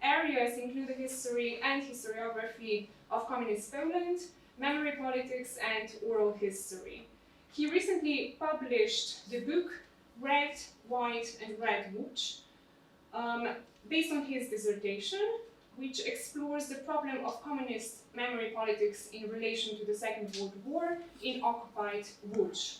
areas include the history and historiography of communist Poland, memory politics, and oral history. He recently published the book Red, White, and Red Łódź, based on his dissertation, which explores the problem of communist memory politics in relation to the Second World War in occupied Łódź.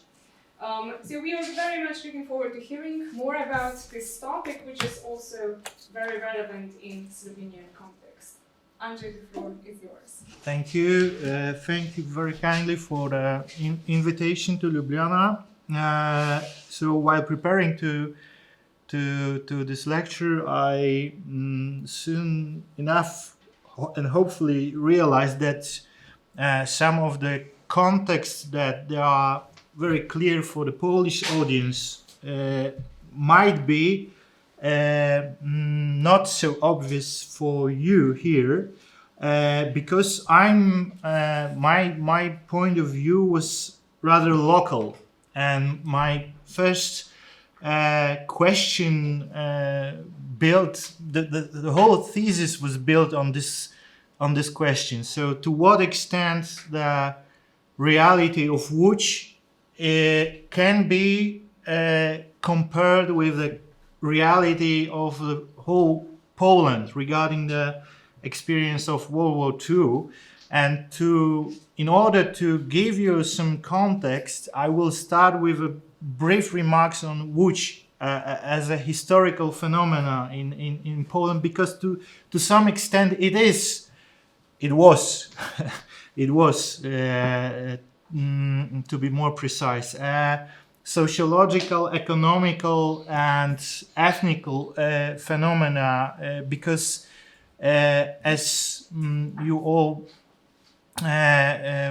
So we are very much looking forward to hearing more about this topic, which is also very relevant in Slovenian context. Andrzej, the floor is yours. Thank you. Thank you very kindly for the invitation to Ljubljana. So while preparing to this lecture, I soon enough and hopefully realized that some of the contexts that they are very clear for the Polish audience might be not so obvious for you here, because my point of view was rather local, and my first question built the whole thesis was built on this question. So, to what extent the reality of Łódź can be compared with the reality of the whole Poland regarding the experience of World War II. And in order to give you some context, I will start with a brief remarks on Łódź as a historical phenomena in Poland, because to some extent it was to be more precise, sociological, economical, and ethnical phenomena, because as you all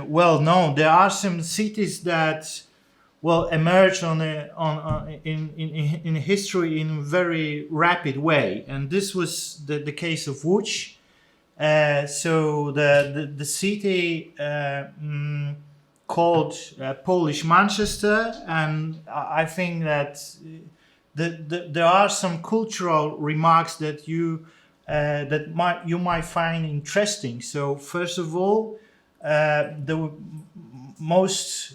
well know, there are some cities that emerge in history in a very rapid way, and this was the case of Łódź. So the city called Polish Manchester, and I think that there are some cultural remarks that you might find interesting. So first of all, the most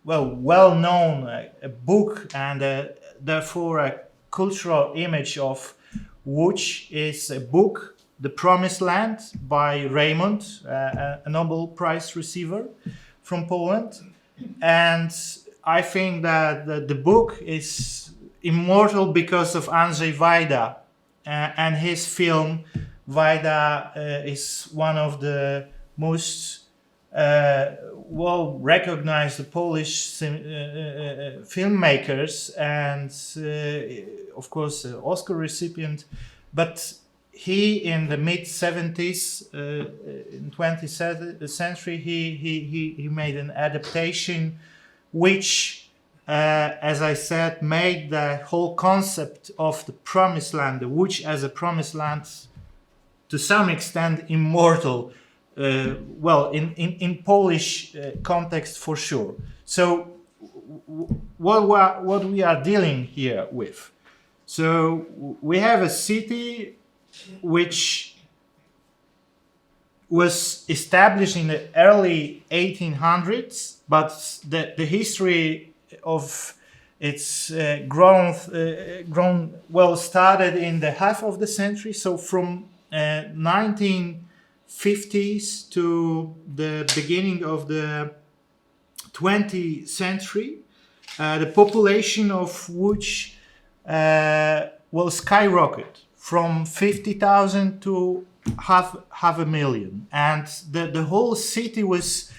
well-known book and therefore a cultural image of Łódź is a book, The Promised Land, by Raymond, a Nobel Prize receiver from Poland. And I think that the book is immortal because of Andrzej Wajda, and his film Wajda is one of the most recognized Polish filmmakers, and of course Oscar recipient. But he, in the mid-70s, in 20th century, he made an adaptation which, as I said, made the whole concept of the Promised Land, the Łódź as a Promised Land, to some extent immortal. In Polish context for sure. So, what we are dealing here with? So we have a city which was established in the early 1800s, but the history of its growth started in the half of the century. So from 1950s to the beginning of the 20th century, the population of Łódź will skyrocket from 50,000 to half a million, and the whole city was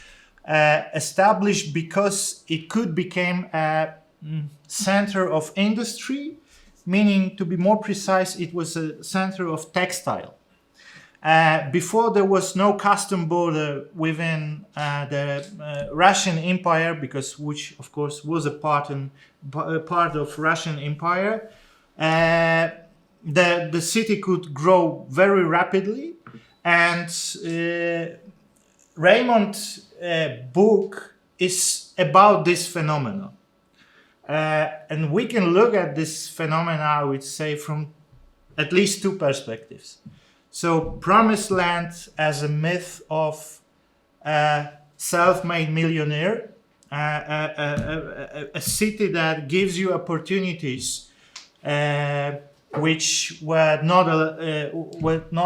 established because it could become a center of industry, meaning, to be more precise, it was a center of textile. Before, there was no custom border within the Russian Empire, because Łódź, of course, was a part of Russian Empire. The city could grow very rapidly, and Raymond's book is about this phenomenon. And we can look at this phenomena, I would say, from at least two perspectives. So Promised Land as a myth of a self-made millionaire, a city that gives you opportunities which were not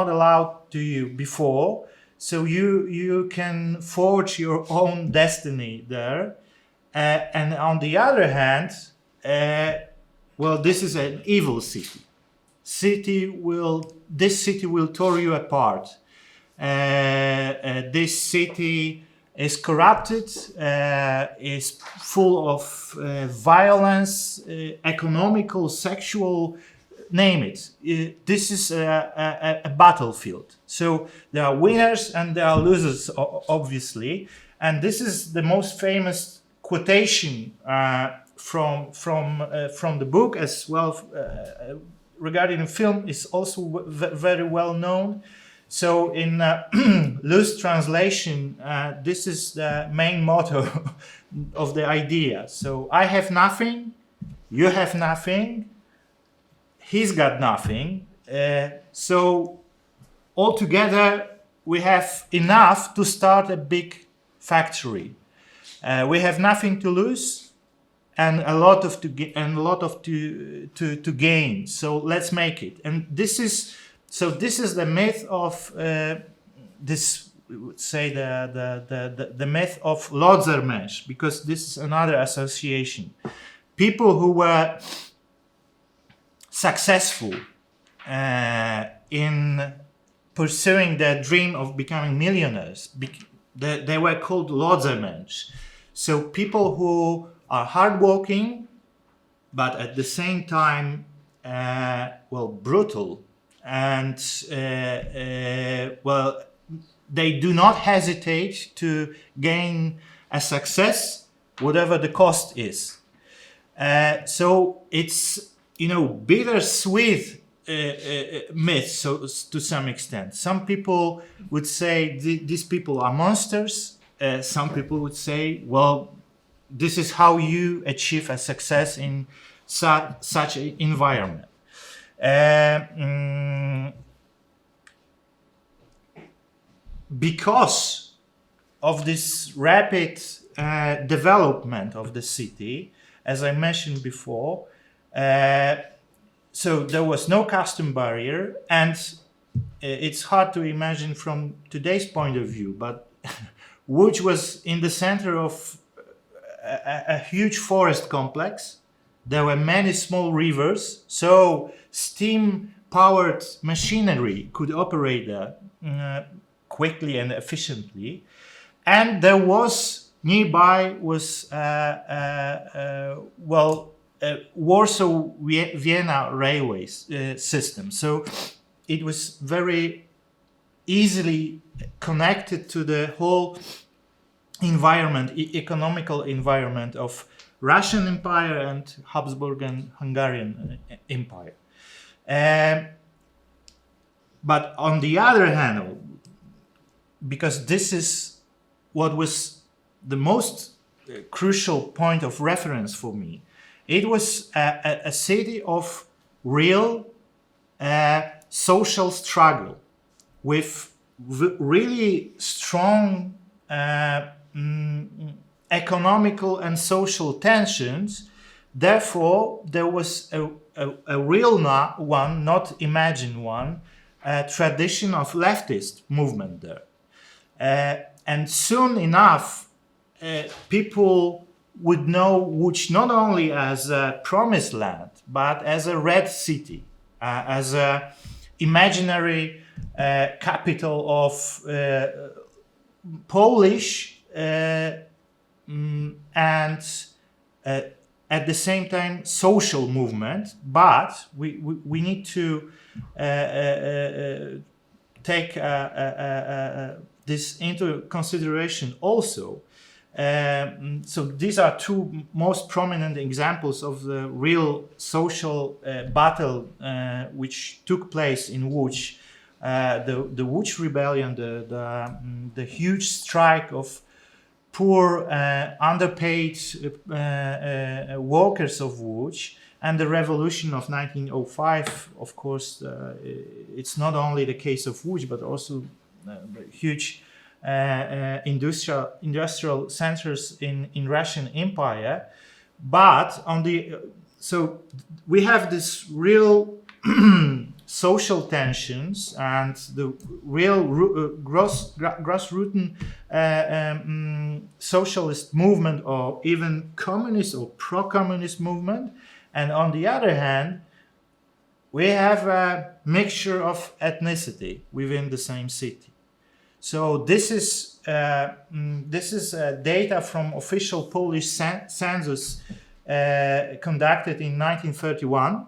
allowed to you before. So you can forge your own destiny there. And on the other hand, well, this is an evil city. This city will tear you apart. This city is corrupted, is full of violence, economical, sexual, name it. This is a battlefield. So there are winners and there are losers, obviously. And this is the most famous quotation from the book, as well regarding the film is also very well known. So in loose translation, this is the main motto of the idea. So I have nothing, you have nothing, he's got nothing. So altogether we have enough to start a big factory. We have nothing to lose and a lot to gain. So let's make it. And this is the myth of this. We would say the myth of Lodžu, because this is another association. People who were successful in pursuing their dream of becoming millionaires, they were called Lodžu. So people who are hardworking, but at the same time, brutal, and they do not hesitate to gain a success, whatever the cost is. So it's bittersweet myth, so to some extent. Some people would say these people are monsters. Some people would say, well, this is how you achieve a success in such an environment. Because of this rapid development of the city, as I mentioned before, so there was no custom barrier, and it's hard to imagine from today's point of view, but Łódź was in the center of a huge forest complex. There were many small rivers, so steam-powered machinery could operate there quickly and efficiently. And there was nearby Warsaw-Vienna railways system. So it was very easily connected to the whole environment, economical environment of Russian Empire and Habsburg and Hungarian Empire. But on the other hand, because this is what was the most crucial point of reference for me, it was a city of real social struggle with really strong economical and social tensions. Therefore, there was a real one, not imagined one, tradition of leftist movement there. And soon enough, people would know Łódź not only as a promised land, but as a red city, as a imaginary capital of Polish and at the same time social movement. But we need to take this into consideration also. So these are two most prominent examples of the real social battle which took place in Łódź. The Łódź rebellion, the huge strike of poor, underpaid workers of Łódź, and the revolution of 1905, of course, it's not only the case of Łódź, but also huge industrial centers in Russian Empire. But so we have this real social tensions and the real grassroots socialist movement, or even communist or pro-communist movement. And on the other hand, we have a mixture of ethnicity within the same city. So this is data from official Polish census conducted in 1931,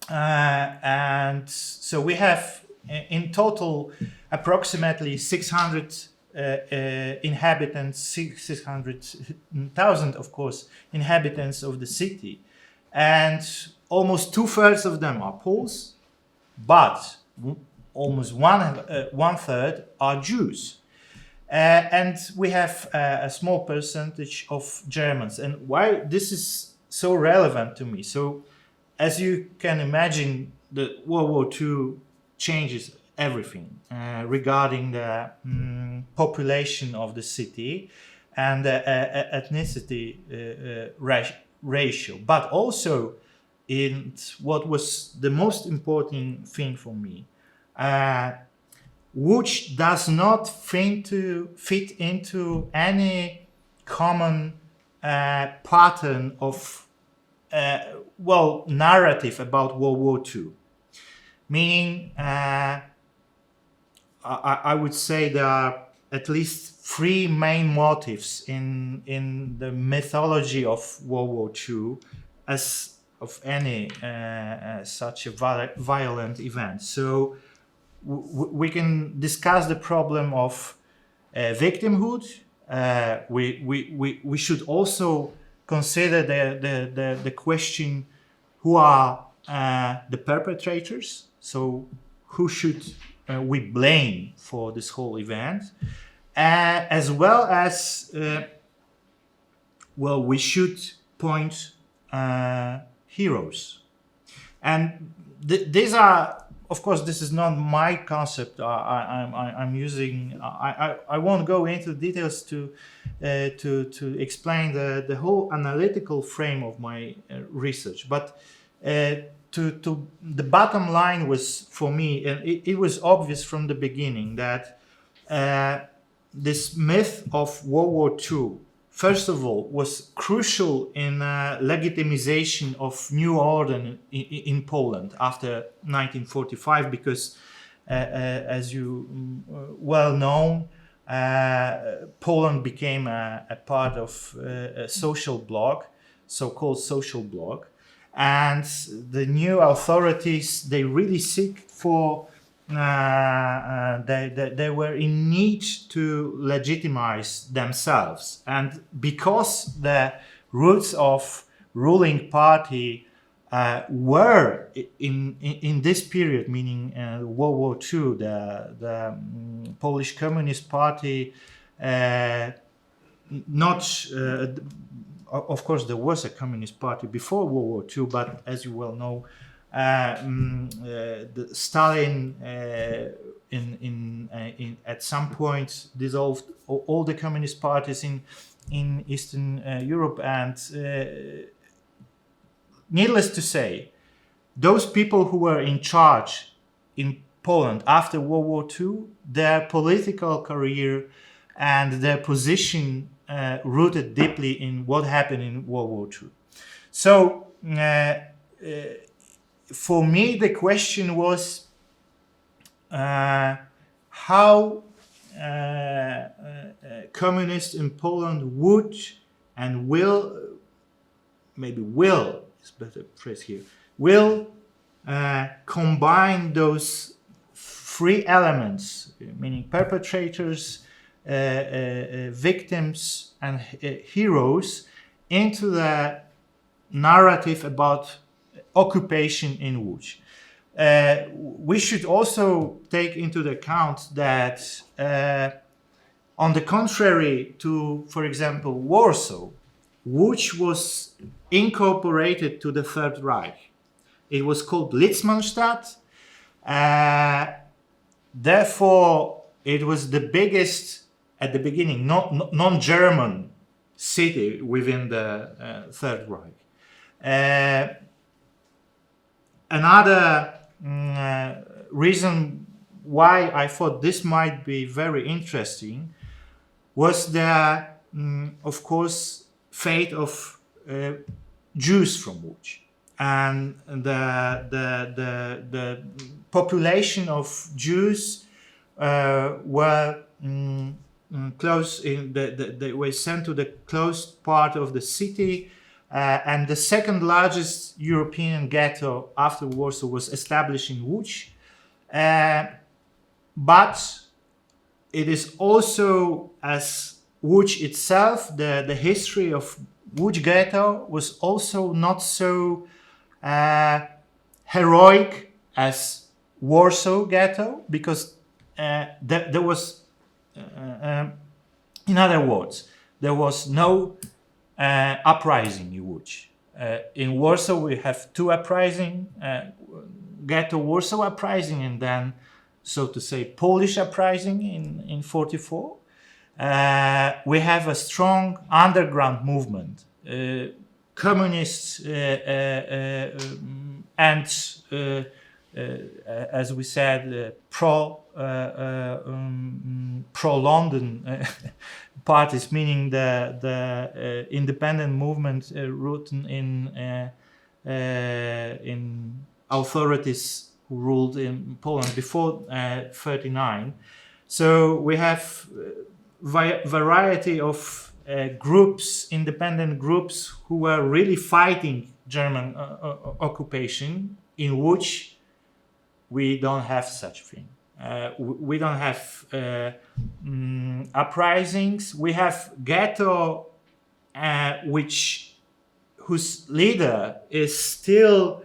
and so we have in total approximately 600 inhabitants, 600,000, of course, inhabitants of the city, and almost 2/3 of them are Poles, but almost one third are Jews. And we have a small percentage of Germans. And why this is so relevant to me? So, as you can imagine, the World War II changes everything regarding the population of the city and the ethnicity ratio. But also, in what was the most important thing for me, which does not fit into any common pattern of narrative about World War II. Meaning, I would say there are at least 3 main motives in the mythology of World War II as of any such a violent event. So we can discuss the problem of victimhood. We should also consider the question, who are the perpetrators? So who should we blame for this whole event? As well as, we should point heroes. And these are, of course, this is not my concept. I'm using. I won't go into details to explain the whole analytical frame of my research. But to the bottom line was, for me, and it was obvious from the beginning that this myth of World War II, first of all, was crucial in legitimization of new order in Poland after 1945, because, as you well know, Poland became a part of a social bloc, so-called social bloc, and the new authorities, they really seek for, they were in need to legitimize themselves. And because the roots of ruling party were in this period, meaning World War II, the Polish Communist Party, of course, there was a Communist Party before World War II, but as you well know, Stalin at some point dissolved all the communist parties in Eastern Europe, and needless to say, those people who were in charge in Poland after World War II, their political career and their position rooted deeply in what happened in World War II. So for me, the question was how communists in Poland would and will, maybe will is a better phrase here, will combine those 3 elements, meaning perpetrators, victims, and heroes, into the narrative about occupation in Łódź. We should also take into account that, on the contrary to, for example, Warsaw, Łódź was incorporated to the Third Reich. It was called Litzmannstadt. Therefore, it was the biggest, at the beginning, non-German city within the Third Reich. Another reason why I thought this might be very interesting was the, of course, fate of Jews from Łódź. And the population of Jews were close in they were sent to the closed part of the city, and the second largest European ghetto after Warsaw was established in Łódź. But it is also, as Łódź itself, the history of Łódź ghetto was also not so heroic as Warsaw ghetto, because there was, in other words, there was no uprising in Łódź. In Warsaw we have two uprising, ghetto Warsaw uprising, and then, so to say, Polish uprising in 44. We have a strong underground movement, communists and, as we said, pro-London parties, meaning the independent movement rooted in authorities who ruled in Poland before 39. So we have variety of groups, independent groups, who were really fighting German occupation. In Łódź, we don't have such thing. We don't have uprisings. We have ghetto, whose leader is still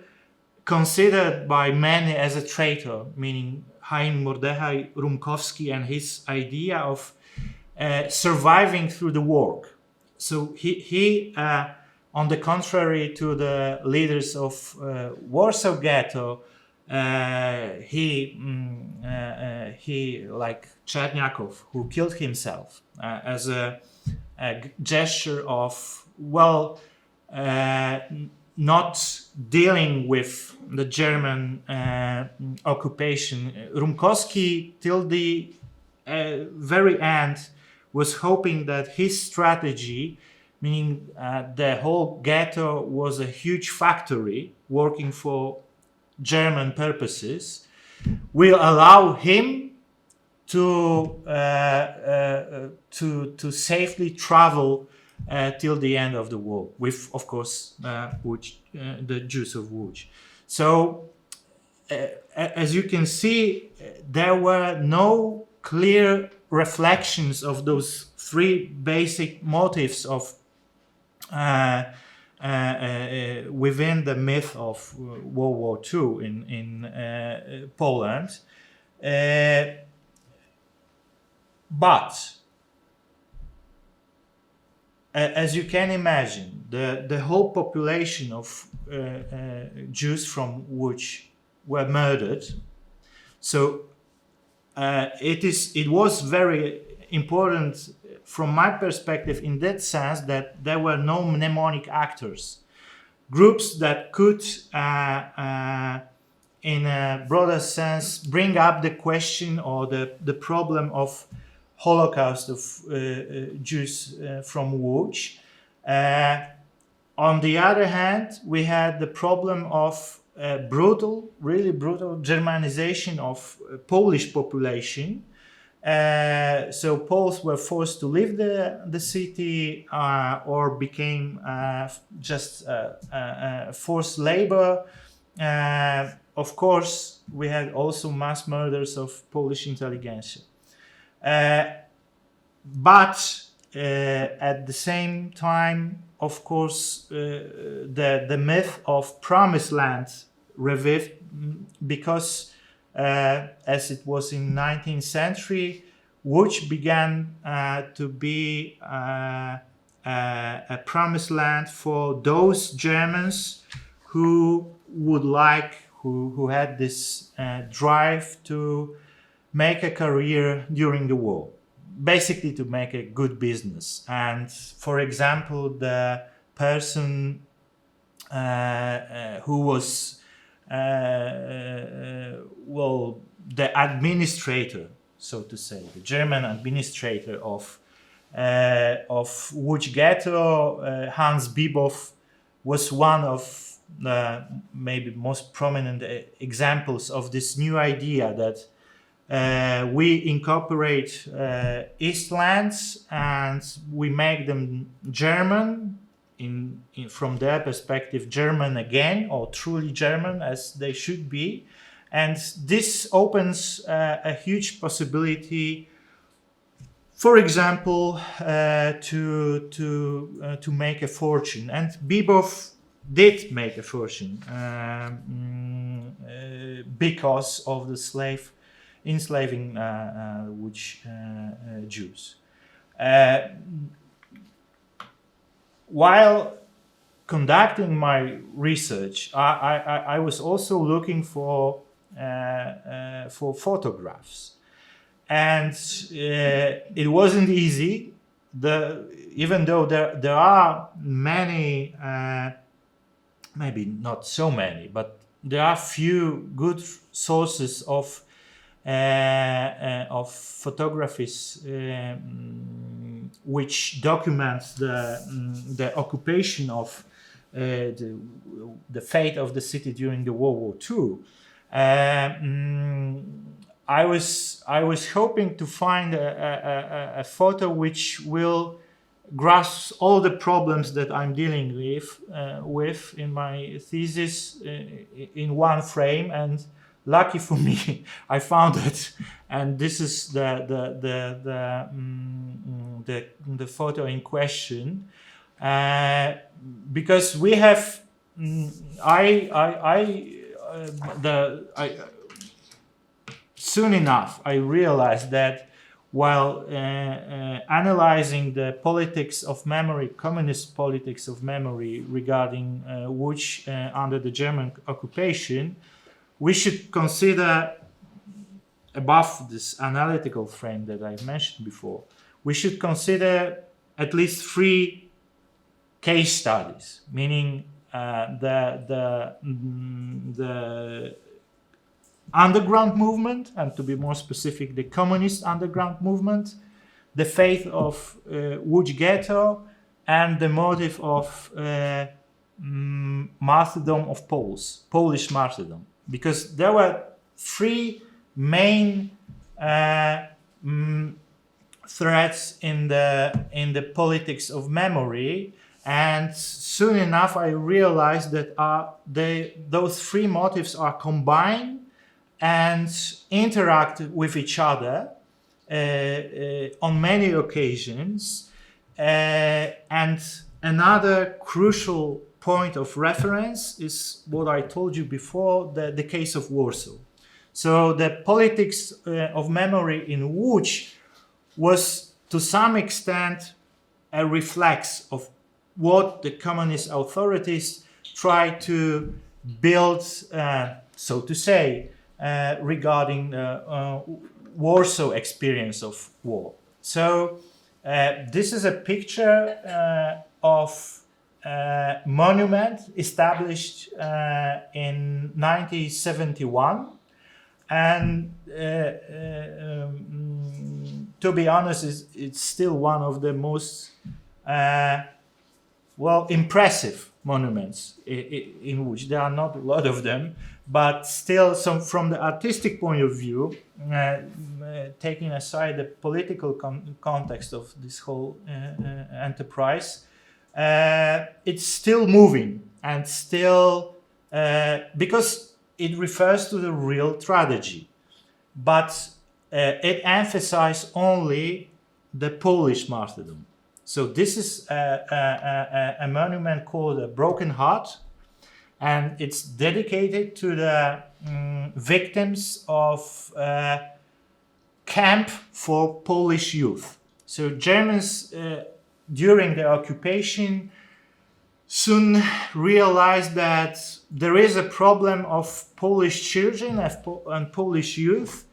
considered by many as a traitor, meaning Hein Mordechai Rumkowski and his idea of surviving through the work. So he on the contrary to the leaders of Warsaw Ghetto, he like Czerniaków, who killed himself as a gesture of, well, not dealing with the German occupation. Rumkowski, till the very end, was hoping that his strategy, meaning the whole ghetto was a huge factory working for German purposes, will allow him to safely travel till the end of the war, with, of course, Łódź, the Jews of Łódź. So, as you can see, there were no clear reflections of those three basic motives of within the myth of World War II in Poland. But as you can imagine, the whole population of Jews from Łódź were murdered. So it was very important from my perspective in that sense that there were no mnemonic actors, groups that could, in a broader sense, bring up the question or the problem of Holocaust of Jews from Łódź. On the other hand, we had the problem of really brutal Germanization of Polish population. So Poles were forced to leave the city or became just forced labor. Of course, we had also mass murders of Polish intelligentsia. But at the same time, of course, the myth of promised land revived, because as it was in 19th century, Łódź began to be a promised land for those Germans who would like, who had this drive to make a career during the war, basically to make a good business. And for example, the person who was the administrator, so to say, the German administrator of Łódź ghetto, Hans Bibow, was one of the maybe most prominent examples of this new idea that we incorporate East lands and we make them German, from their perspective, German again, or truly German as they should be. And this opens a huge possibility, for example, to make a fortune. And Bibow did make a fortune because of the enslaving Łódź Jews. While conducting my research, I was also looking for photographs, and it wasn't easy. Even though there are many, maybe not so many, but there are few good sources of photographies which documents the occupation of the fate of the city during the World War II. I was hoping to find a photo which will grasp all the problems that I'm dealing with in my thesis in one frame, and lucky for me, I found it, and this is the photo in question, because we have soon enough I realized that while analyzing the politics of memory, communist politics of memory regarding Łódź under the German occupation, we should consider, above this analytical frame that I mentioned before, we should consider at least 3 case studies, meaning the underground movement, and to be more specific, the communist underground movement, the fate of Łódź ghetto, and the motive of martyrdom of Poles, Polish martyrdom. Because there were 3 main threads in the politics of memory, and soon enough I realized that those 3 motives are combined and interact with each other on many occasions. And another crucial point of reference is what I told you before, the case of Warsaw. So the politics of memory in Łódź was to some extent a reflex of what the communist authorities tried to build, so to say, regarding the Warsaw experience of war. So this is a picture of a monument established in 1971, and to be honest, it's still one of the most impressive monuments in Łódź. There are not a lot of them, but still, from the artistic point of view, taking aside the political context of this whole enterprise, it's still moving, and still because it refers to the real tragedy, but it emphasizes only the Polish martyrdom. So this is a monument called a Broken Heart, and it's dedicated to the victims of camp for Polish youth. So Germans during the occupation, soon realized that there is a problem of Polish children and Polish youth,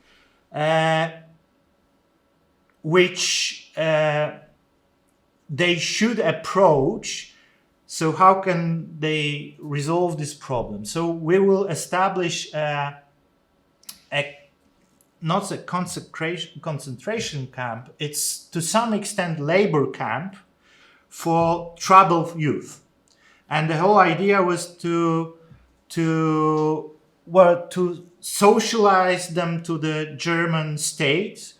which they should approach. So how can they resolve this problem? So we will establish not a concentration camp, it's to some extent labor camp for troubled youth. And the whole idea was to socialize them to the German state.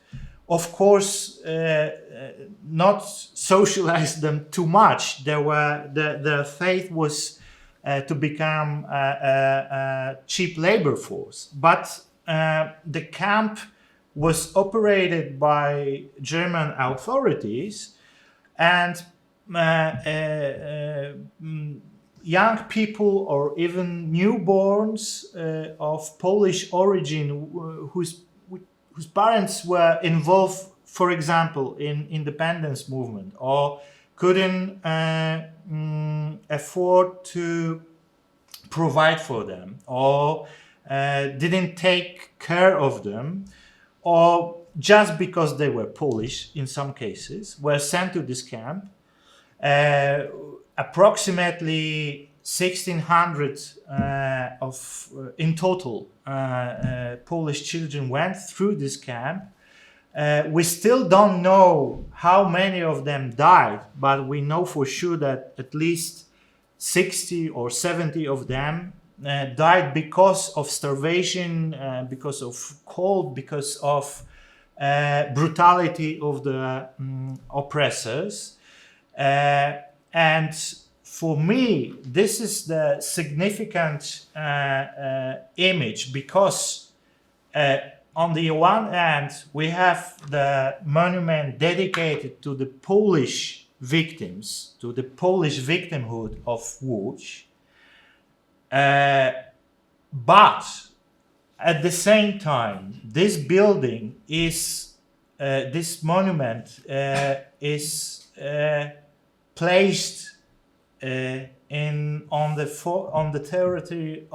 Of course, not socialize them too much. The faith was to become a cheap labor force. But the camp was operated by German authorities, and young people or even newborns of Polish origin whose parents were involved, for example, in independence movement, or couldn't afford to provide for them, or didn't take care of them, or just because they were Polish in some cases, were sent to this camp. Approximately 1,600 in total Polish children went through this camp. We still don't know how many of them died, but we know for sure that at least 60 or 70 of them died because of starvation, because of cold, because of brutality of the oppressors. And for me, this is the significant image, because on the one hand, we have the monument dedicated to the Polish victims, to the Polish victimhood of Łódź. But at the same time, this building is, this monument is placed on the territory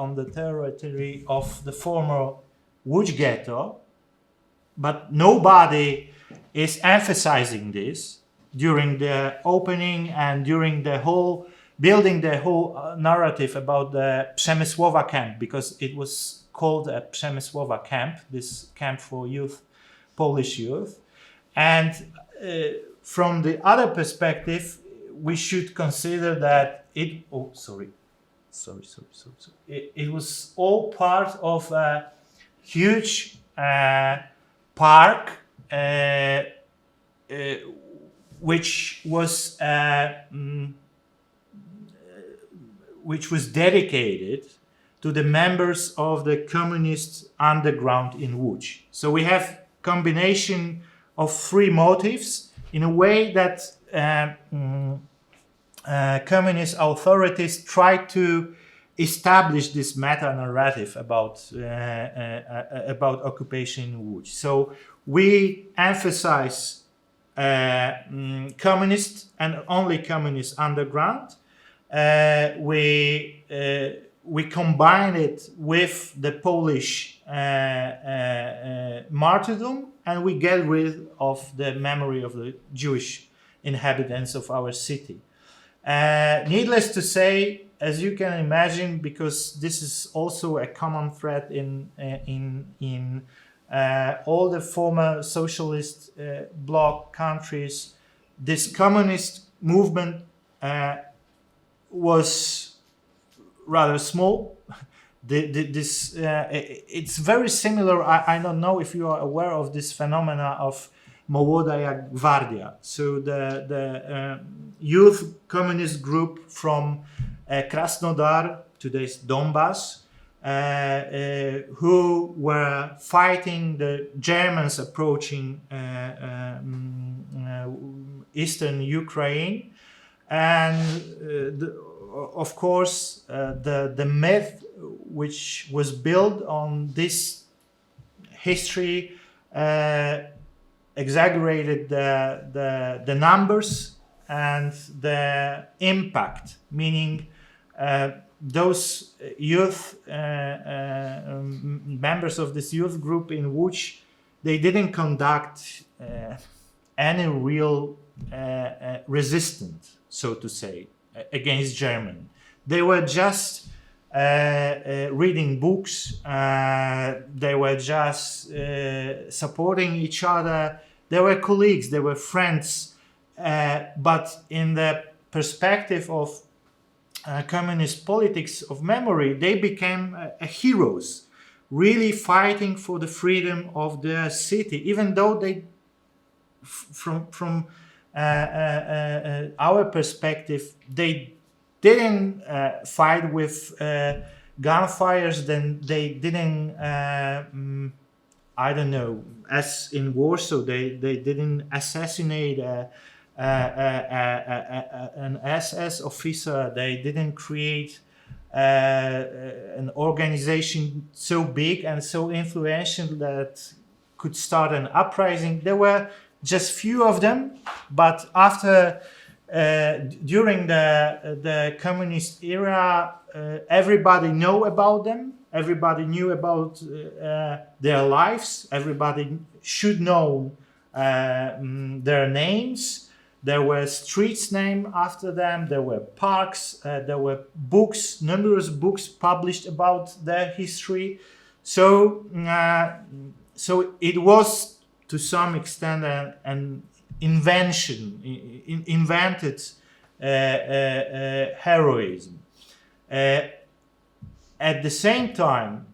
of the former Łódź ghetto, but nobody is emphasizing this during the opening and during the whole building the whole narrative about the Przemysłowa camp, because it was called a Przemysłowa camp, this camp for youth, Polish youth. And from the other perspective, we should consider that it was all part of a huge park which was dedicated to the members of the communist underground in Łódź. So we have combination of three motives in a way that communist authorities tried to establish this meta-narrative about occupation in Łódź. So we emphasize communist and only communist underground. We combine it with the Polish martyrdom, and we get rid of the memory of the Jewish inhabitants of our city. Needless to say, as you can imagine, because this is also a common thread in all the former socialist bloc countries, this communist movement was rather small. It's very similar. I don't know if you are aware of this phenomena of Młoda Gwardia. So the youth communist group from Krasnodar, today's Donbass, who were fighting the Germans approaching eastern Ukraine. And of course, the myth which was built on this history exaggerated the numbers and the impact, meaning those youth members of this youth group in Łódź, they didn't conduct any real resistance, so to say, against German. They were just reading books, they were just supporting each other, they were colleagues, they were friends, but in the perspective of communist politics of memory, they became heroes, really fighting for the freedom of their city, even though they, from our perspective, they didn't fight with gunfires, then they didn't, I don't know, as in Warsaw, they didn't assassinate an SS officer, they didn't create an organization so big and so influential that could start an uprising. There were just few of them, but after during the communist era, everybody knew about them. Everybody knew about their lives. Everybody should know their names. There were streets named after them. There were parks. There were books, numerous books published about their history. So it was to some extent an invention, invented heroism. At the same time,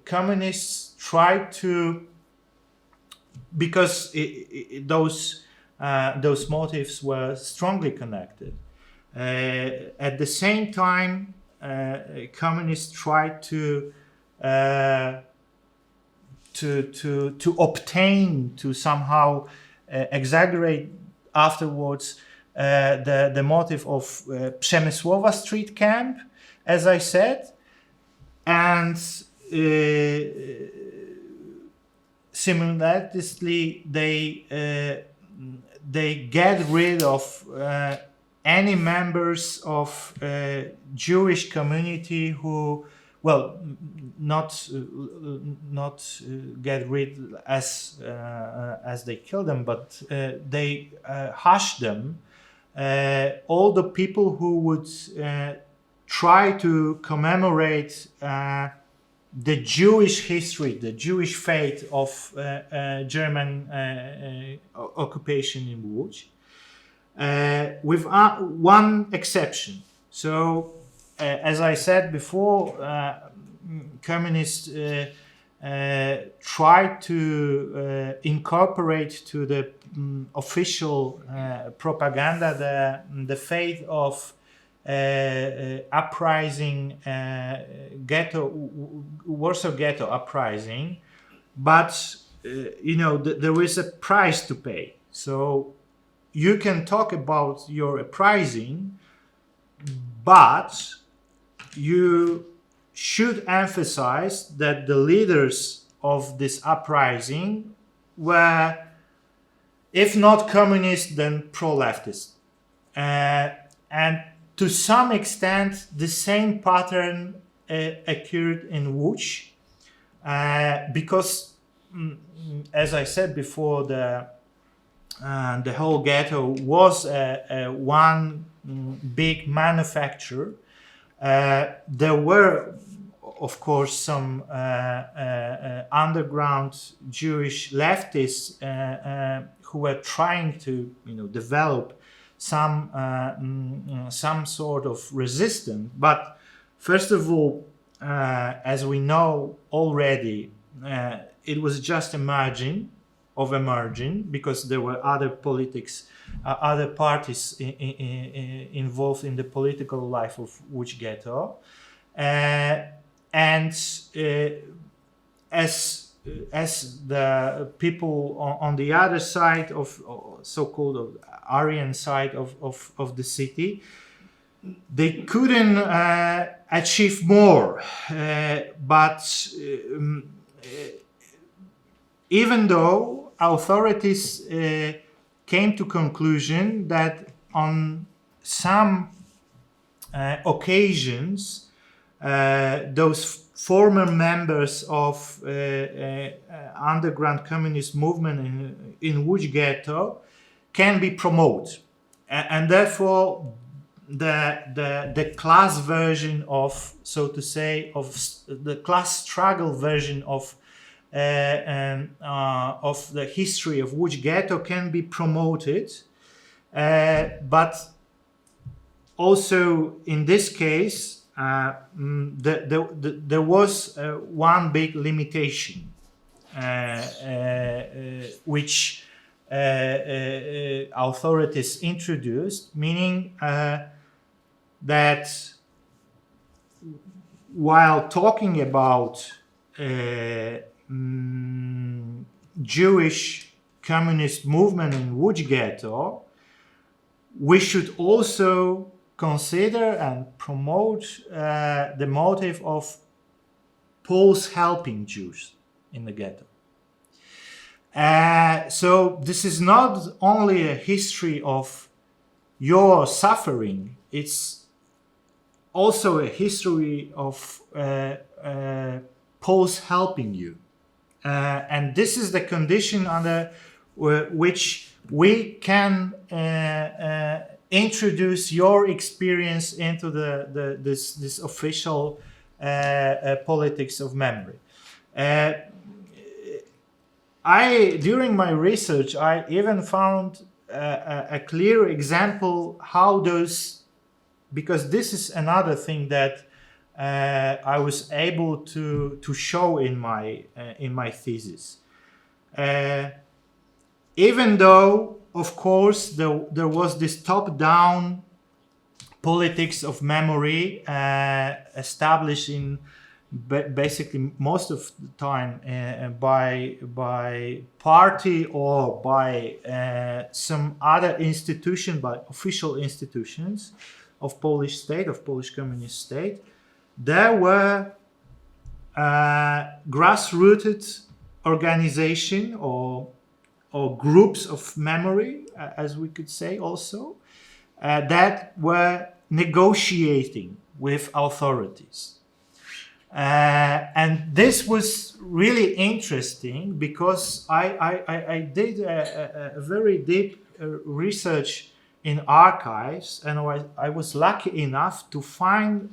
communists tried to, because those motives were strongly connected. At the same time, communists tried to obtain, to somehow exaggerate afterwards the motive of Przemysłowa street camp, as I said, and simultaneously they get rid of any members of Jewish community who, well, not get rid as they kill them, but they hush them. All the people who would try to commemorate the Jewish history, the Jewish fate of German occupation in Łódź, with one exception. So, as I said before, communists tried to incorporate to the official propaganda the fate of uprising, Warsaw Ghetto uprising, but there is a price to pay. So you can talk about your uprising, but you should emphasize that the leaders of this uprising were, if not communist, then pro-leftist. And to some extent, the same pattern occurred in Łódź, because, as I said before, the whole ghetto was one big manufacturer. There were, of course, some underground Jewish leftists who were trying to, develop some sort of resistance. But first of all, as we know already, it was just a margin, because there were other politics, other parties involved in the political life of Łódź ghetto, and as the people on the other side of so-called Aryan side of the city, they couldn't achieve more, but even though authorities came to conclusion that on some occasions, those former members of underground communist movement in Łódź ghetto can be promoted, and therefore the class version of, so to say, of the class struggle version of the history of Łódź ghetto can be promoted, but also in this case there was one big limitation which authorities introduced, meaning that while talking about Jewish communist movement in Łódź ghetto, we should also consider and promote the motive of Poles helping Jews in the ghetto. So this is not only a history of your suffering, it's also a history of Poles helping you. And this is the condition under which we can introduce your experience into this official politics of memory. During my research, I even found a clear example how those, because this is another thing that I was able to show in my thesis. Even though, of course, there was this top-down politics of memory established in basically most of the time by party or by some other institution, by official institutions of Polish state, of Polish communist state, there were grassrooted organization or groups of memory, as we could say also, that were negotiating with authorities. And this was really interesting because I did a very deep research in archives, and I was lucky enough to find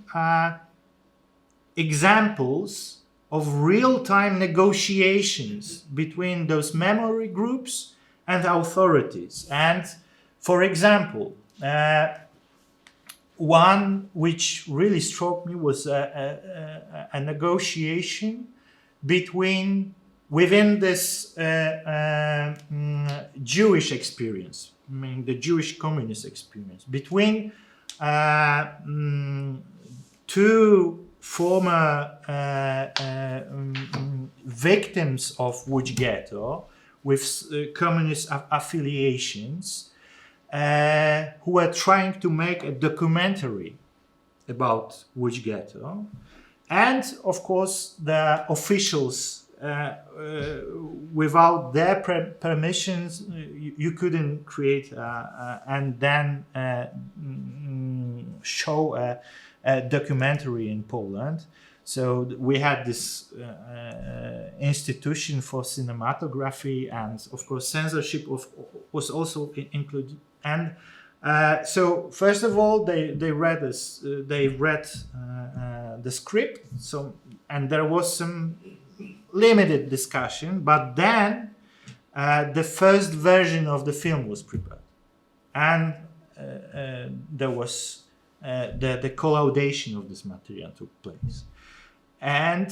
examples of real-time negotiations between those memory groups and authorities. And for example, one which really struck me was a negotiation within this Jewish experience, I mean the Jewish communist experience, between two former victims of Łódź ghetto with communist affiliations, who were trying to make a documentary about Łódź ghetto, and of course the officials, without their permissions, you couldn't create and then show a documentary in Poland. So we had this institution for cinematography, and of course censorship was also included. And so first of all, they read this. They read the script. So, and there was some limited discussion. But then the first version of the film was prepared, and there was the collation of this material took place. And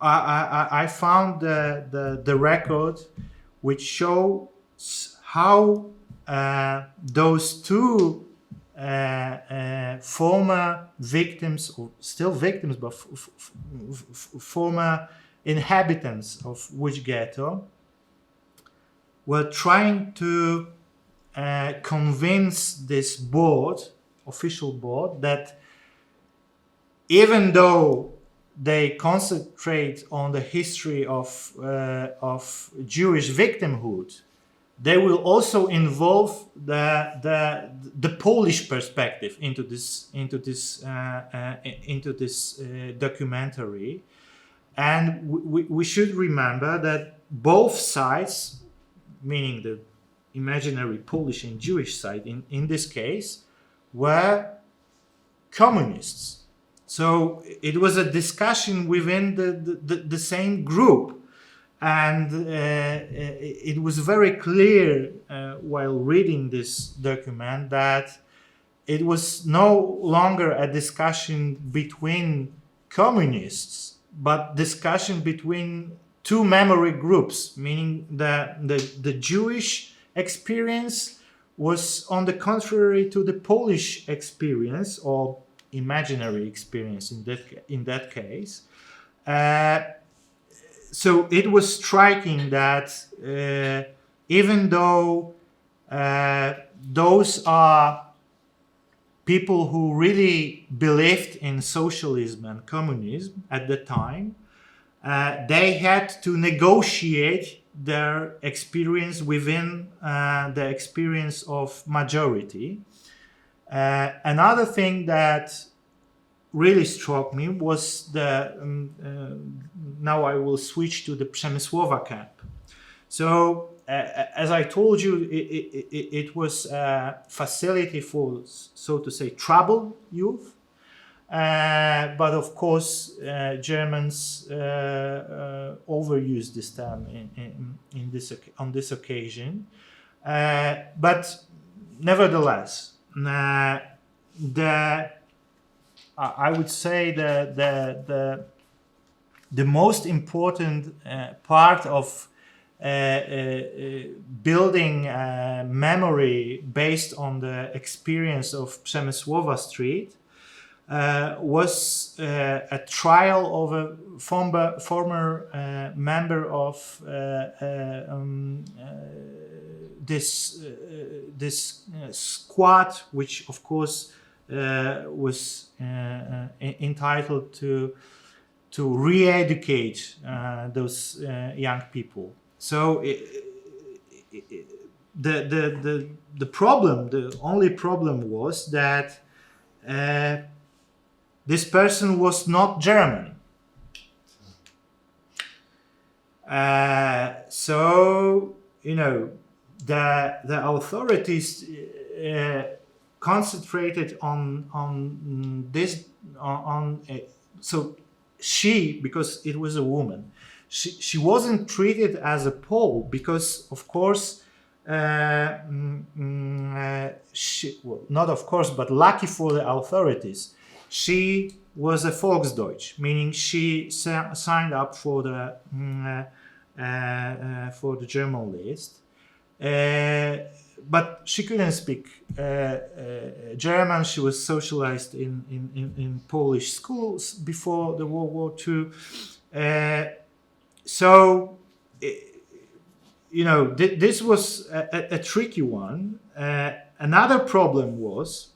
I found the record which shows how those two former victims, or still victims, but former inhabitants of Łódź ghetto were trying to convince this board, official board, that even though they concentrate on the history of Jewish victimhood, they will also involve the Polish perspective into this documentary, and we should remember that both sides, meaning the imaginary Polish and Jewish side in this case, were communists. So it was a discussion within the same group. And it was very clear while reading this document that it was no longer a discussion between communists, but discussion between two memory groups, meaning the Jewish experience was on the contrary to the Polish experience, or imaginary experience in that case. So it was striking that even though those are people who really believed in socialism and communism at the time, they had to negotiate their experience within the experience of majority. Another thing that really struck me was now I will switch to the Przemysłowa camp. So as I told you, it was a facility for, so to say, troubled youth. But of course, Germans overused this term on this occasion. But nevertheless, I would say the most important part of building memory based on the experience of Przemysłowa Street was a trial of a former member of this squad, which of course was entitled to re-educate those young people. So the problem, the only problem was that this person was not German. So the authorities concentrated on this so she, because it was a woman, she wasn't treated as a Pole because of course not of course, but lucky for the authorities, she was a Volksdeutsch, meaning she signed up for the German list. But she couldn't speak German. She was socialized in Polish schools before the World War II. So, this was a tricky one. Another problem was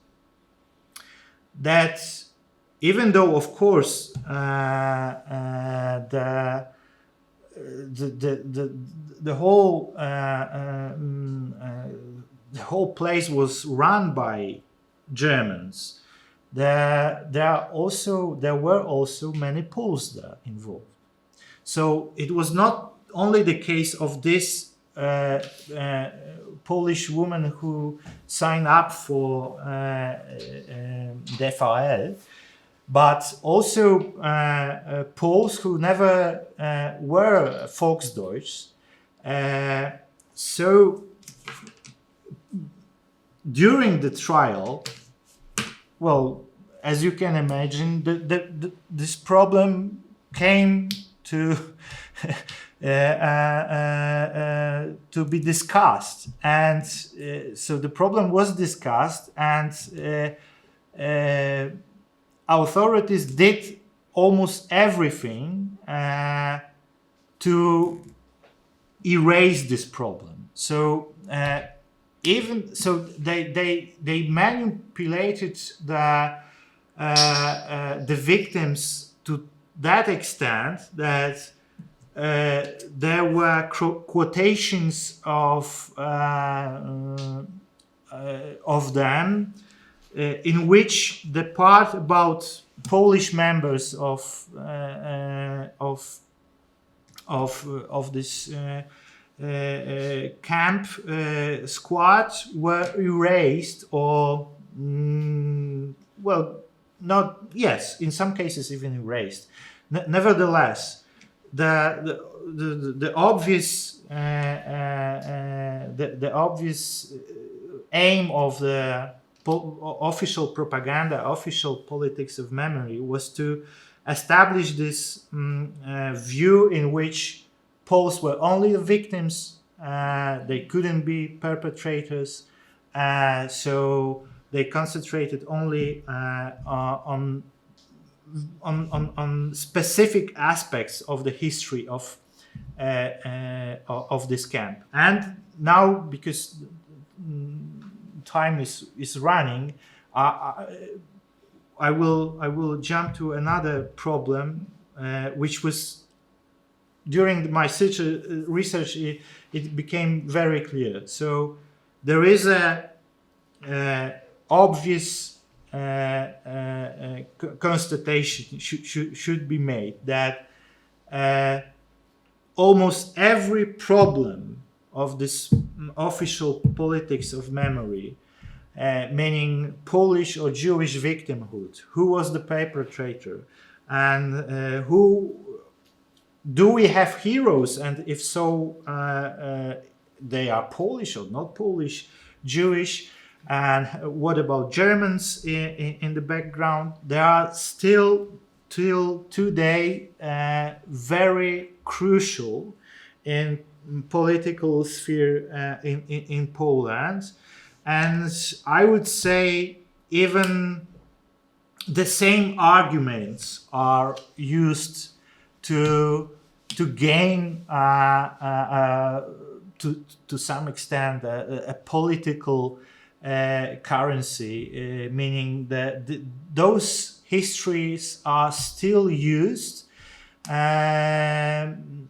that even though, of course, the whole place was run by Germans, there were also many Poles there involved. So it was not only the case of this Polish woman who signed up for the FAL, but also Poles who never were Volksdeutsch. So during the trial, well, as you can imagine, this problem came to be discussed, and so the problem was discussed, and authorities did almost everything to erase this problem. So even so, they manipulated the victims that extent that there were quotations of them in which the part about Polish members of this camp squad were erased, or in some cases even erased. Nevertheless, the obvious aim of the official propaganda, official politics of memory, was to establish this view in which Poles were only the victims, they couldn't be perpetrators, so they concentrated only on specific aspects of the history of this camp. And now, because time is running, I will jump to another problem, which was during my research it became very clear. So there is a obvious constatation should be made that almost every problem of this official politics of memory, meaning Polish or Jewish victimhood, who was the perpetrator, and who do we have heroes, and if so, they are Polish or not Polish, Jewish, and what about Germans in the background? They are still till today very crucial in political sphere in Poland, and I would say even the same arguments are used to gain to some extent a political currency, meaning that those histories are still used,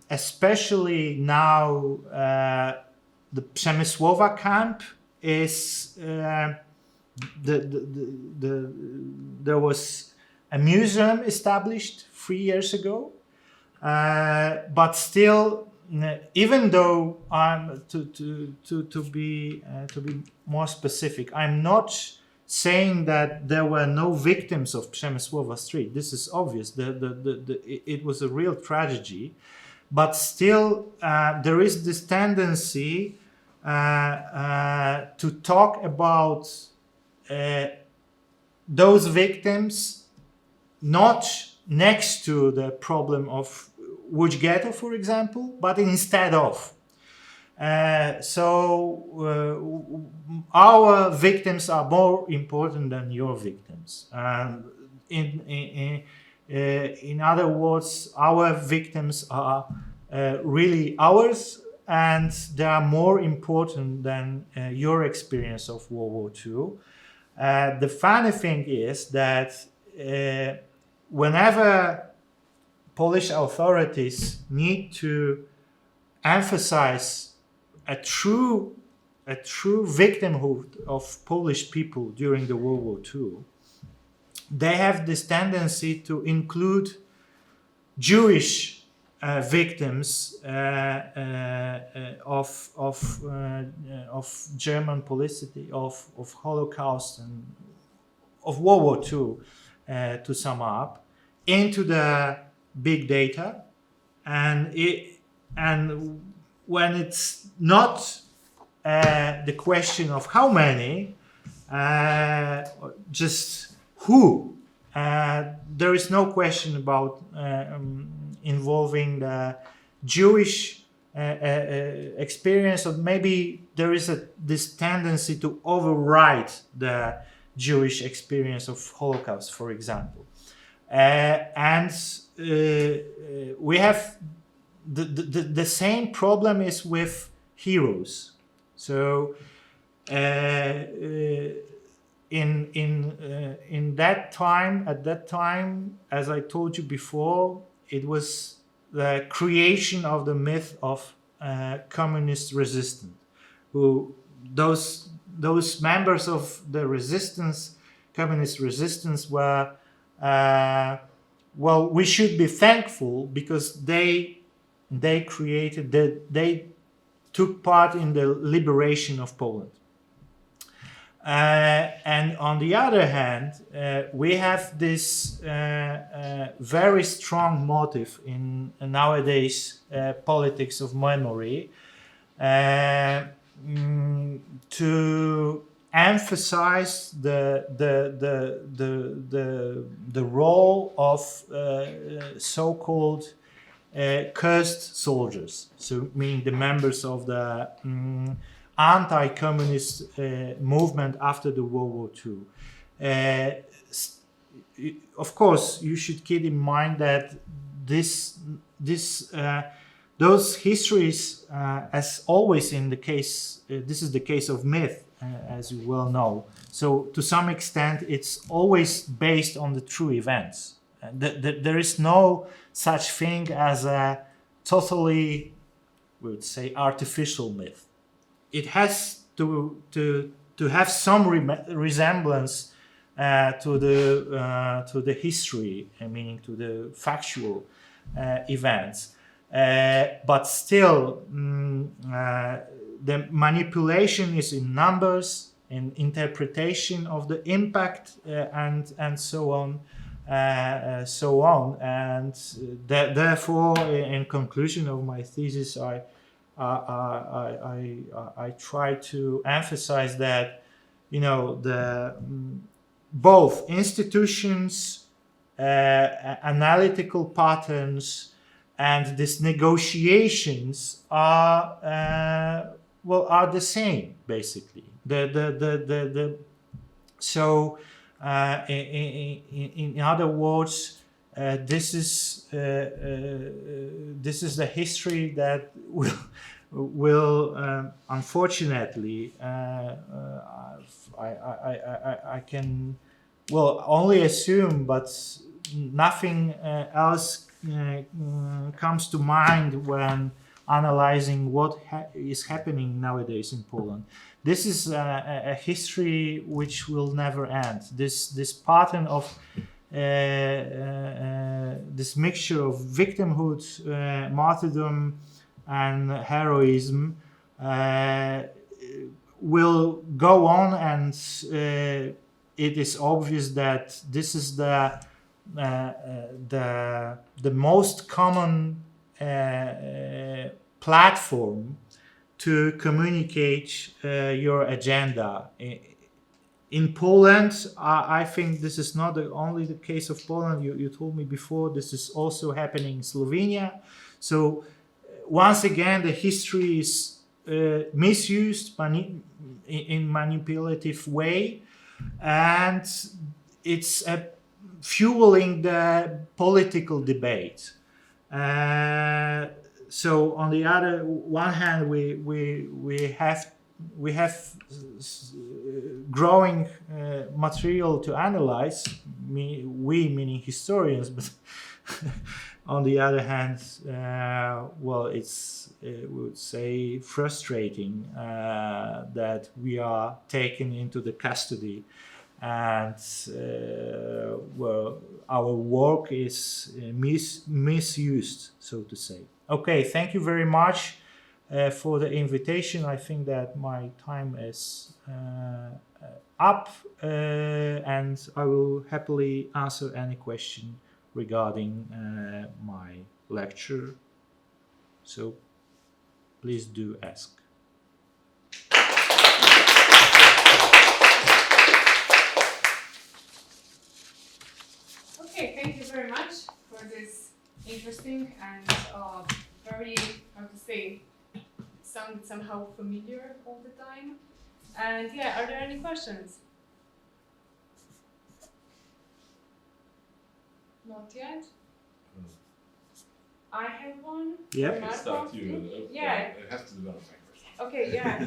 especially now. The Przemysłowa camp is there was a museum established 3 years ago, but still, even though I'm to be more specific, I'm not saying that there were no victims of Przemysłowa Street. This is obvious. It was a real tragedy, but still there is this tendency to talk about those victims not next to the problem of Łódź ghetto, for example, but instead of. Our victims are more important than your victims. In other words, our victims are really ours, and they are more important than your experience of World War II. The funny thing is that whenever Polish authorities need to emphasize a true victimhood of Polish people during the World War II, they have this tendency to include Jewish victims of German policy, of Holocaust and of World War II, to sum up, into the big data, and when it's not the question of how many, just who, there is no question about involving the Jewish experience, or maybe there is this tendency to override the Jewish experience of Holocaust, for example. And we have the same problem is with heroes. So in in that time, at that time, as I told you before, it was the creation of the myth of communist resistance. Those members of the resistance, communist resistance, were well, we should be thankful because they created they took part in the liberation of Poland. And on the other hand, we have this very strong motive in nowadays politics of memory to emphasize the role of so-called cursed soldiers, so meaning the members of the anti-communist movement after the World War II. Of course, you should keep in mind that those histories, as always in the case, this is the case of myth, as you well know. So to some extent, it's always based on the true events. There is no such thing as a totally, we would say, artificial myth. It has to have some resemblance to the history, meaning to the factual events. But still, the manipulation is in numbers, in interpretation of the impact, and so on. And therefore, in conclusion of my thesis, I try to emphasize that, you know, both institutions, analytical patterns, and these negotiations are the same, basically. So in other words, this is the history that will unfortunately I can only assume, but nothing else comes to mind when analyzing what is happening nowadays in Poland. This is a history which will never end. This pattern of this mixture of victimhood, martyrdom, and heroism will go on, and it is obvious that this is the most common platform to communicate your agenda. In Poland, I think this is not only the case of Poland. You told me before, this is also happening in Slovenia. So once again, the history is misused in manipulative way, and it's fueling the political debate. So on the other one hand, we have growing material to analyze. We meaning historians, but on the other hand, it's we would say frustrating that we are taken into the custody, and our work is misused, so to say. Okay, thank you very much for the invitation. I think that my time is up, and I will happily answer any question regarding my lecture. So please do ask. Okay, thank you very much for this interesting and very, how to say, sounded somehow familiar all the time. And yeah, are there any questions? Not yet. I have one. Yeah. I start you. Yeah. I have to develop my question. Okay, yeah.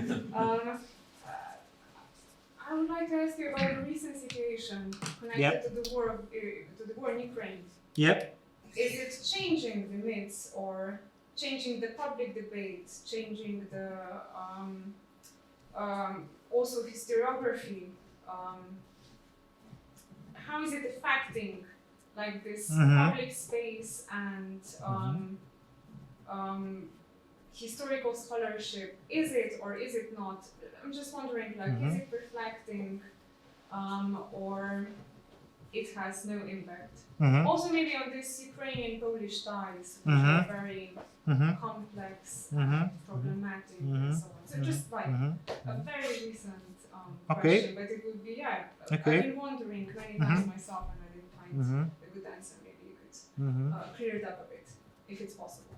I would like to ask you about the recent situation connected to the war in Ukraine. Yep. Is it changing the myths or changing the public debate, changing the also historiography? How is it affecting like this public space and historical scholarship? Is it or is it not? I'm just wondering, like, is it reflecting or it has no impact? Also maybe on this Ukrainian-Polish ties, which are very complex, problematic, and so on. So just like a very recent question, but it would be, I've been wondering many times myself and I didn't find a good answer. Maybe you could clear it up a bit, if it's possible.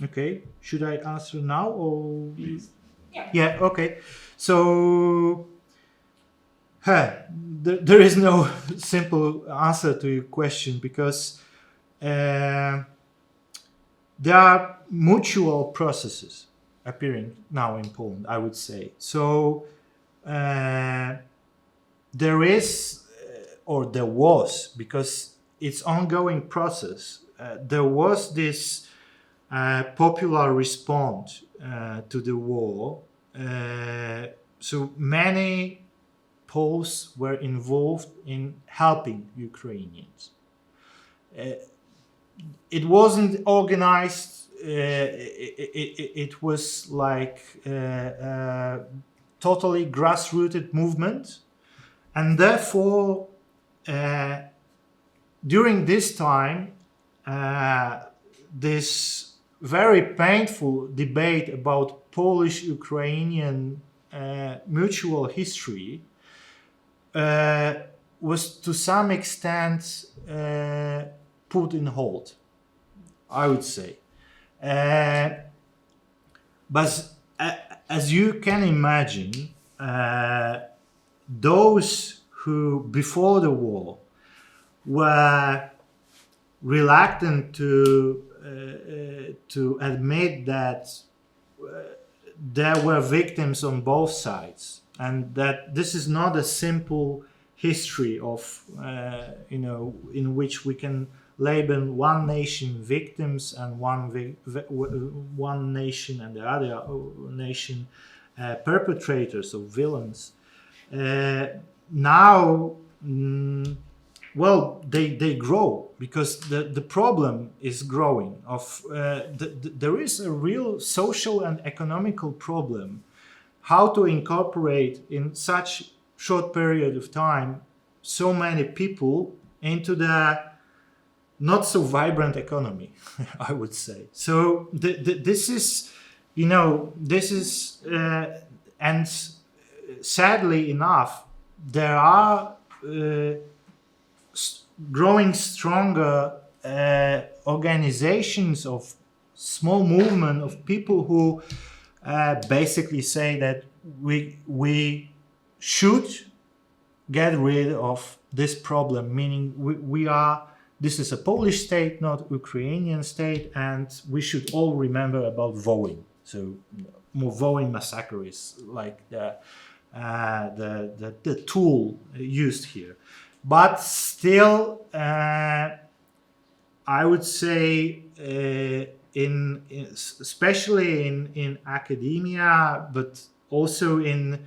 Okay, should I answer now or? Yeah, okay. So, there is no simple answer to your question because there are mutual processes appearing now in Poland, I would say. So, there is, or there was, because it's ongoing process, there was this popular response to the war. So many Poles were involved in helping Ukrainians. It wasn't organized. It was like totally grassrooted movement, and therefore during this time this very painful debate about Polish-Ukrainian mutual history was to some extent put in hold, I would say. But as you can imagine, those who before the war were reluctant to admit that there were victims on both sides, and that this is not a simple history of, in which we can label one nation victims and one nation and the other nation perpetrators or villains. Now, they grow because the problem is growing. There is a real social and economical problem. How to incorporate in such short period of time so many people into the not so vibrant economy, I would say. So this is, and sadly enough, there are growing stronger organizations of small movement of people who basically say that we should get rid of this problem, meaning this is a Polish state, not Ukrainian state, and we should all remember about vojni. So, vojni massacre is like the tool used here. But still, I would say, especially in academia, but also in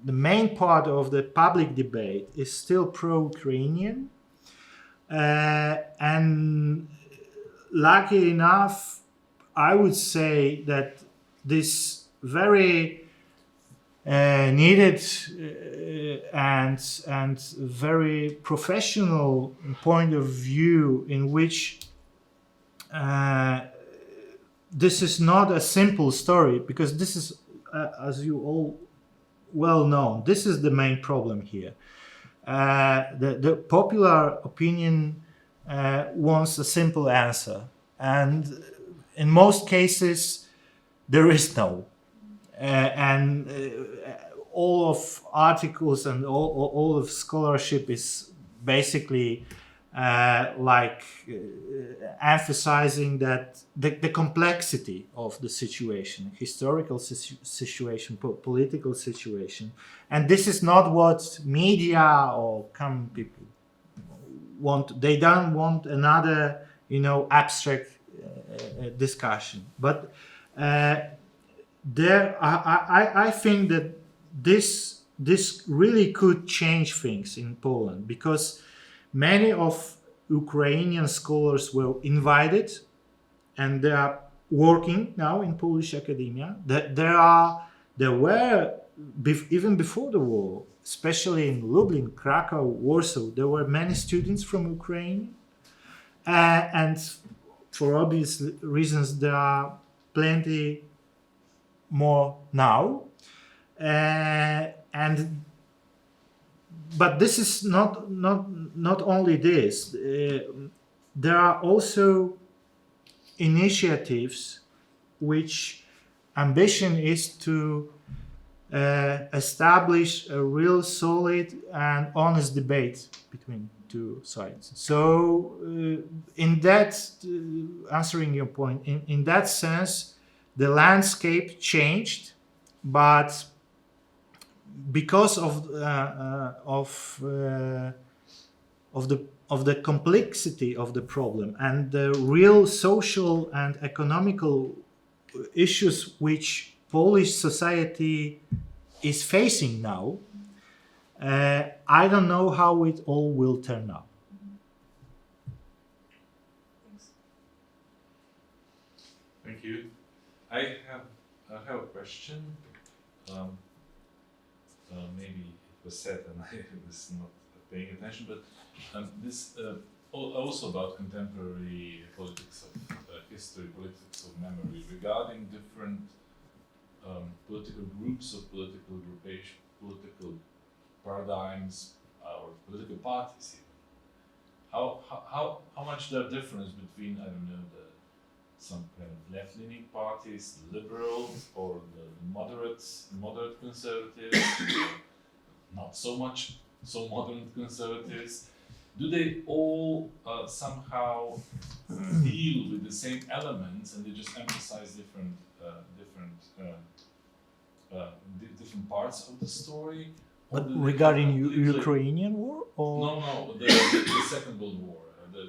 the main part of the public debate is still pro-Ukrainian, and lucky enough, I would say that this very needed and very professional point of view in which this is not a simple story, because this is, as you all well know, this is the main problem here. The popular opinion wants a simple answer, and in most cases there is no. And all of articles and all of scholarship is basically emphasizing that the complexity of the situation, historical situation, political situation, and this is not what media or common people want. They don't want another, abstract discussion. But I think that this really could change things in Poland, because many of Ukrainian scholars were invited, and they are working now in Polish academia. There were even before the war, especially in Lublin, Krakow, Warsaw, there were many students from Ukraine, and for obvious reasons there are plenty more now, but this is not only this. There are also initiatives which ambition is to establish a real solid and honest debate between two sides. So in that, answering your point, in that sense, the landscape changed, but because of the complexity of the problem and the real social and economical issues which Polish society is facing now, I don't know how it all will turn out. Thank you. I have a question. Maybe it was said and I was not paying attention, but this also about contemporary politics of history, politics of memory, regarding different political groups of political groupation, political paradigms, or political parties even. How much there difference between, I don't know, some kind of left-leaning parties, liberals, or the moderate conservatives, not so modern conservatives? Do they all somehow deal with the same elements, and they just emphasize different parts of the story? But regarding Ukrainian war, or no, the Second World War, the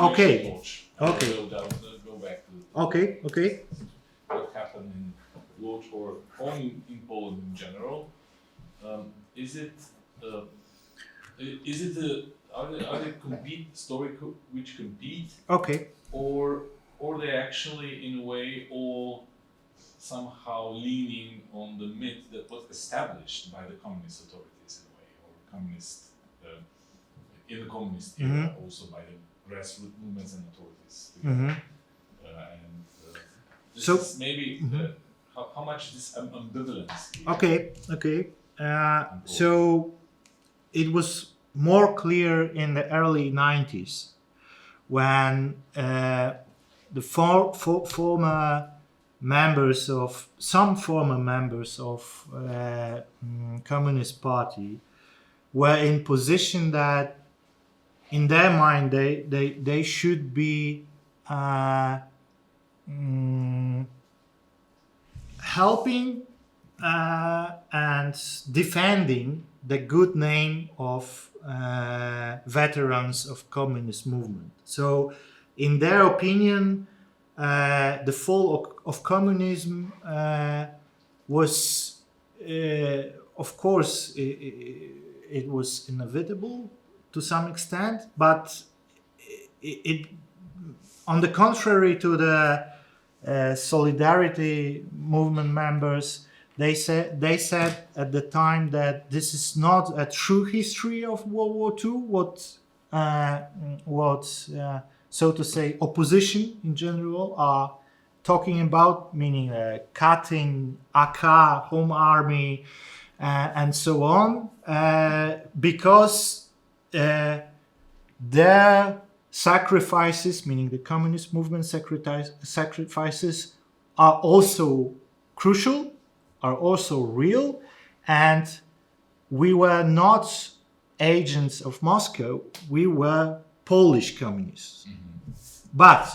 okay, Lodžu. Okay. Go back to okay. what happened in Lodžu, or in Poland in general. Are they story which compete? Okay. Or they actually in a way all somehow leaning on the myth that was established by the communist authorities in a way, or communist in the communist era, also by the grassroots movements and authorities. This is maybe how much this ambivalence. Okay. So it was more clear in the early 90s when the former members of Communist Party were in position that in their mind they should be helping and defending the good name of veterans of communist movement. So in their opinion, the fall of communism was, of course, it was inevitable to some extent, but it on the contrary to the Solidarity movement members, they said at the time that this is not a true history of World War II. What so to say, opposition in general are talking about, meaning cutting AK, Home Army, and so on, because their sacrifices, meaning the communist movement sacrifices, are also crucial, are also real, and we were not agents of Moscow, we were Polish communists. But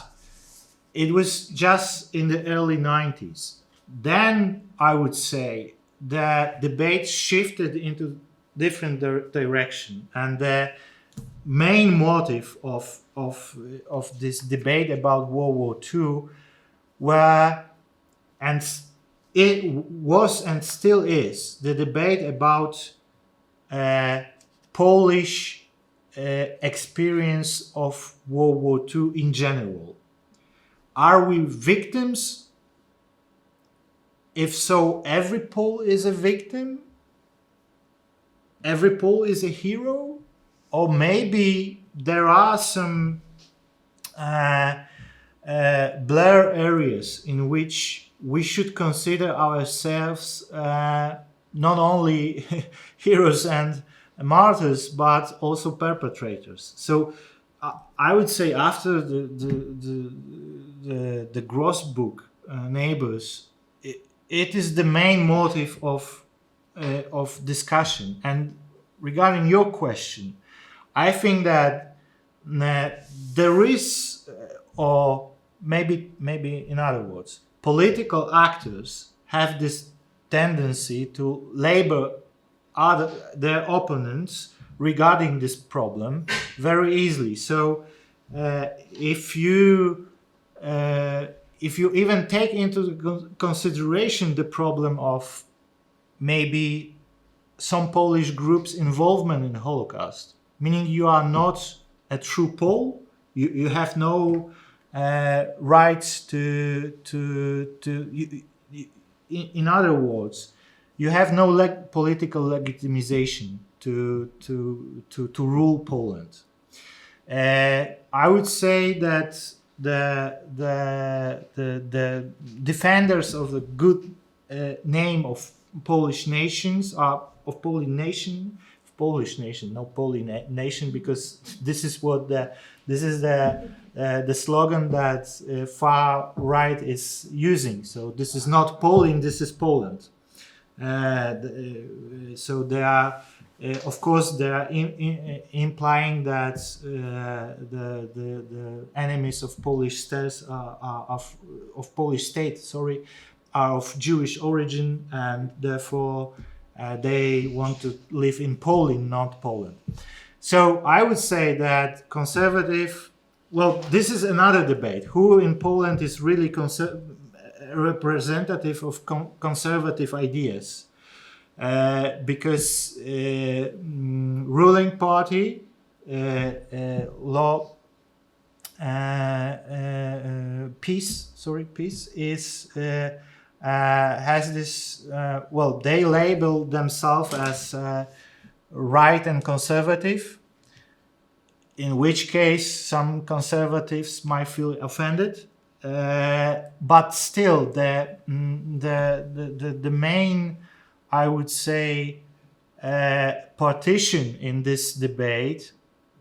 it was just in the early 90s. Then I would say the debate shifted into different direction, and the main motive of this debate about World War II it was and still is the debate about Polish experience of World War II in general. Are we victims? If so, every Pole is a victim? Every Pole is a hero? Or maybe there are some blur areas in which we should consider ourselves not only heroes and martyrs, but also perpetrators. So I would say after the Gross book, Neighbors, it is the main motive of discussion. And regarding your question, I think that there is, or maybe in other words, political actors have this tendency to label their opponents regarding this problem very easily. So if you even take into consideration the problem of maybe some Polish groups' involvement in the Holocaust, meaning you are not a true Pole, you have no rights to in other words, you have no political legitimization to rule Poland. I would say that the defenders of the good name of Polish nations are of Polish nation, no Polish nation, because this is the slogan that far right is using. So this is not Poland, this is Poland. So they are, of course, they are implying that the enemies of Polish states of Polish state, are of Jewish origin, and therefore they want to live in Poland, not Poland. So I would say that conservative. Well, this is another debate. Who in Poland is really representative of conservative ideas? Because ruling party peace is has this. Well, they label themselves as right and conservative. In which case, some conservatives might feel offended, but still, the main, I would say, partition in this debate.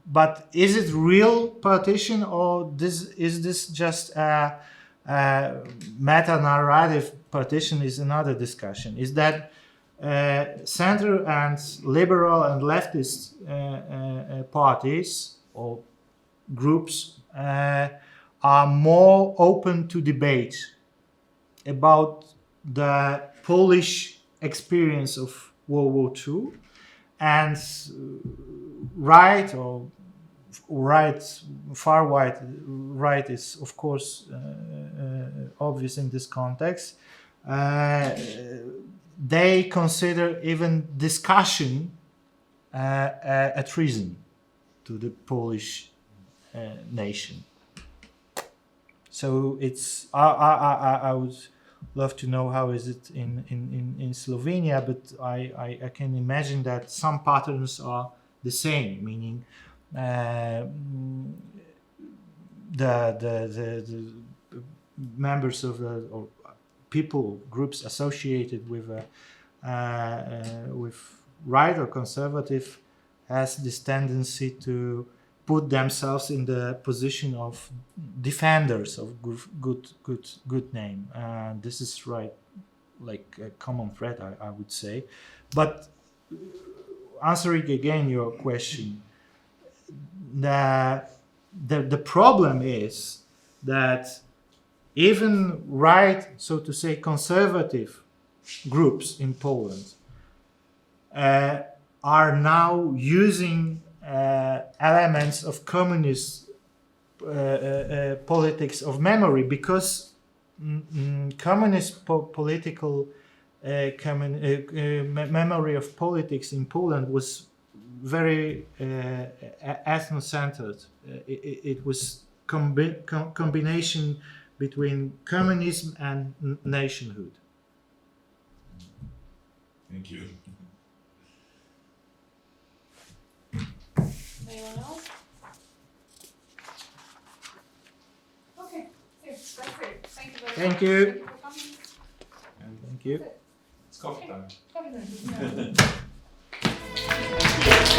But is it real partition, or is this just a meta-narrative partition? Is another discussion. Is that center and liberal and leftist parties or groups are more open to debate about the Polish experience of World War II, and far right is of course obvious in this context. They consider even discussion a treason to the Polish nation. So it's I would love to know how is it in Slovenia, but I can imagine that some patterns are the same, meaning the members of or people groups associated with right or conservative has this tendency to put themselves in the position of defenders of good name. This is right, like a common thread, I would say. But answering again your question, the problem is that even right, so to say, conservative groups in Poland are now using elements of communist politics of memory, because communist political memory of politics in Poland was very ethnocentered. It was combination between communism and nationhood. Thank you. Anyone else? Okay, yes, that's it. Thank you very much. Thank you. Thank you for coming. And Thank you. it's coffee time. Coffee time.